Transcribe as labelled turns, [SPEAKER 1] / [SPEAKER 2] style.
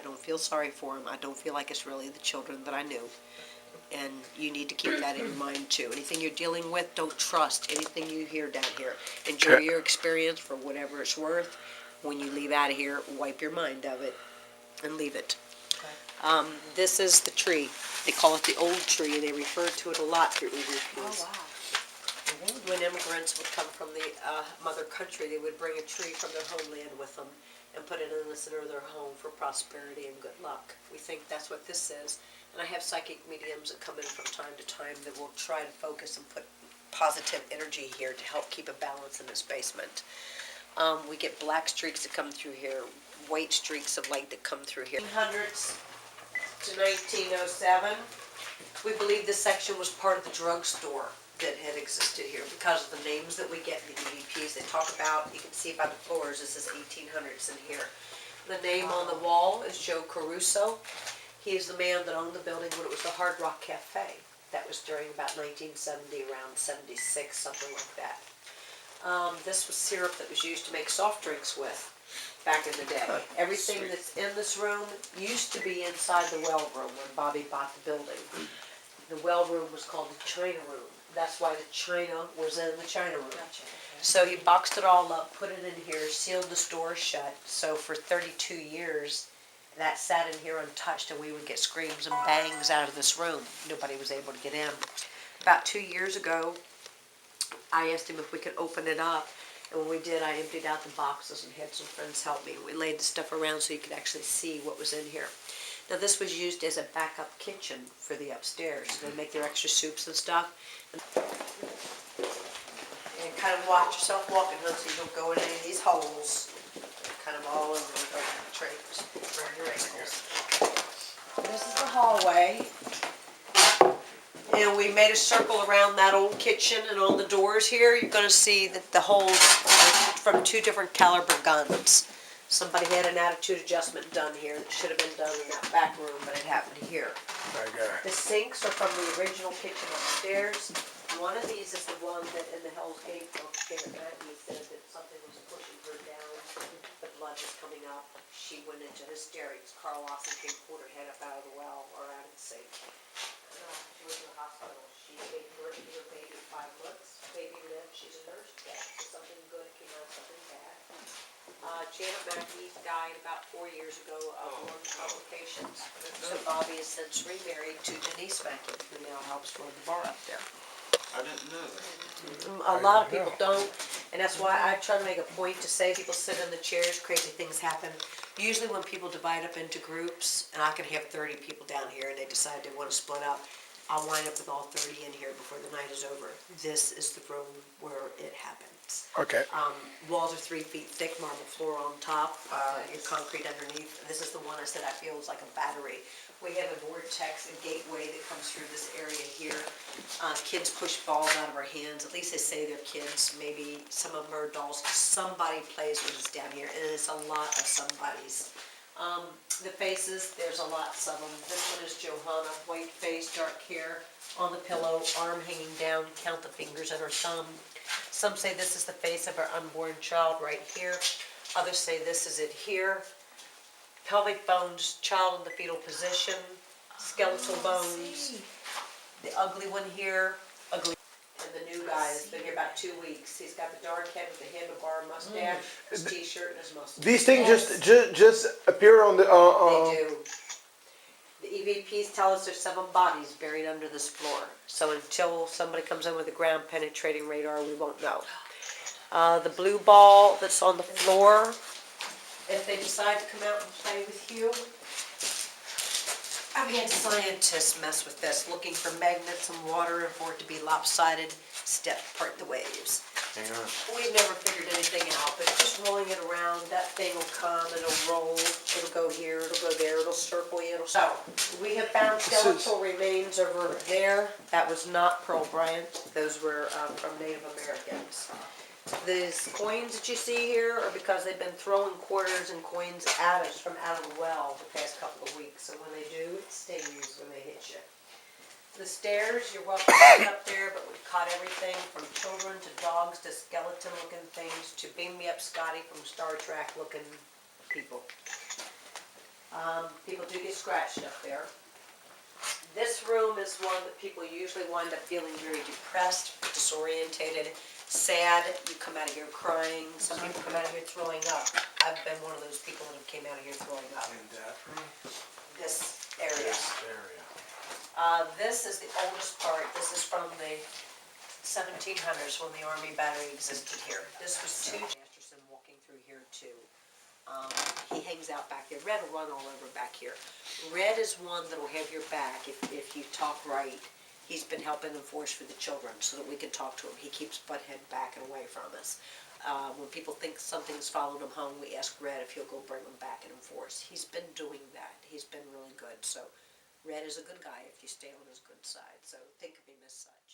[SPEAKER 1] don't feel sorry for them. I don't feel like it's really the children that I knew. And you need to keep that in mind too. Anything you're dealing with, don't trust anything you hear down here. Enjoy your experience for whatever it's worth. When you leave out of here, wipe your mind of it and leave it. Okay. This is the tree. They call it the old tree. They refer to it a lot through EVPs.
[SPEAKER 2] Oh, wow.
[SPEAKER 1] When immigrants would come from the mother country, they would bring a tree from their homeland with them and put it in the center of their home for prosperity and good luck. We think that's what this is. And I have psychic mediums that come in from time to time that will try to focus and put positive energy here to help keep a balance in this basement. We get black streaks that come through here, white streaks of light that come through here. 1800s to 1907. We believe this section was part of the drugstore that had existed here because of the names that we get in the EVPs. They talk about, you can see by the floors, this is 1800s in here. The name on the wall is Joe Caruso. He is the man that owned the building when it was the Hard Rock Cafe. That was during about 1970, around 76, something like that. This was syrup that was used to make soft drinks with back in the day. Everything that's in this room used to be inside the well room when Bobby bought the building. The well room was called the China room. That's why the china was in the China room. Gotcha, okay. So he boxed it all up, put it in here, sealed the store shut. So for 32 years, that sat in here untouched, and we would get screams and bangs out of this room. Nobody was able to get in. About 2 years ago, I asked him if we could open it up, and when we did, I emptied out the boxes and had some friends help me. We laid the stuff around so you could actually see what was in here. Now this was used as a backup kitchen for the upstairs. So they make their extra soups and stuff. And kind of watch yourself walking so you don't go in any of these holes. Kind of all over the trainers, burn your ankles. This is the hallway. And we made a circle around that old kitchen, and on the doors here, you're going to see that the holes are from 2 different caliber guns. Somebody had an attitude adjustment done here that should have been done in that back room, but it happened here. The sinks are from the original kitchen upstairs. One of these is the one that in the Hell's Gate book, Maggie said that something was pushing her down. The blood was coming up. She went into hysterics. Carl Lawson came, pulled her head up out of the well or out of the sink. She went to the hospital. She gave birth to her baby at 5 months. Baby lived. She's a nurse. So something good came out, something bad. Janet Mackey died about 4 years ago of lung complications. So Bobby has since remarried to Denise Mackey, who now helps run the bar up there.
[SPEAKER 3] I didn't know that.
[SPEAKER 1] A lot of people don't, and that's why I try to make a point to say people sit in the chairs, crazy things happen. Usually when people divide up into groups, and I can have 30 people down here and they decide they want to split up, I'll wind up with all 30 in here before the night is over. This is the room where it happens.
[SPEAKER 4] Okay.
[SPEAKER 1] Walls are 3 feet thick, marble floor on top, and concrete underneath. And this is the one I said I feel is like a battery. We have a vortex, a gateway that comes through this area here. Kids push balls out of our hands. At least they say they're kids. Maybe some of them are adults. Somebody plays with us down here, and it's a lot of somebody's. The faces, there's a lots of them. This one is Johanna, white face, dark hair, on the pillow, arm hanging down, count the fingers in her thumb. Some say this is the face of our unborn child right here. Others say this is it here. Pelvic bones, child in the fetal position, skeletal bones. The ugly one here, ugly. And the new guy has been here about 2 weeks. He's got the dark head with the handlebar mustache, his t-shirt, and his mustache.
[SPEAKER 4] These things just appear on the.
[SPEAKER 1] They do. The EVPs tell us there's 7 bodies buried under this floor. So until somebody comes in with a ground penetrating radar, we won't know. The blue ball that's on the floor, if they decide to come out and play with you, I've had scientists mess with this, looking for magnets and water and for it to be lopsided, part the waves.
[SPEAKER 3] Hang on.
[SPEAKER 1] We've never figured anything out, but just rolling it around, that thing will come, it'll roll, it'll go here, it'll go there, it'll circle you, it'll... So, we have found skeletal remains over there. That was not Pearl Bryant. Those were from Native Americans. These coins that you see here are because they've been throwing quarters and coins at us from out of the well the past couple of weeks. So when they do, it stings when they hit you. The stairs, you're welcome to get up there, but we've caught everything from children to dogs to skeleton-looking things to Beam Me Up Scotty from Star Trek-looking people. People do get scratched up there. This room is one that people usually wind up feeling very depressed, disorientated, sad. You come out of here crying. Some people come out of here throwing up. I've been one of those people that have came out of here throwing up.
[SPEAKER 2] In that room?
[SPEAKER 1] This area.
[SPEAKER 2] This area.
[SPEAKER 1] This is the oldest part. This is from the 1700s when the Army battery existed here. This was two Masterson walking through here too. He hangs out back there. Red will run all over back here. Red is one that'll have your back if you talk right. He's been helping enforce for the children so that we can talk to him. He keeps Butthead back and away from us. When people think something's followed him home, we ask Red if he'll go bring them back and enforce. He's been doing that. He's been really good. So Red is a good guy if you stay on his good side. So think of him as such.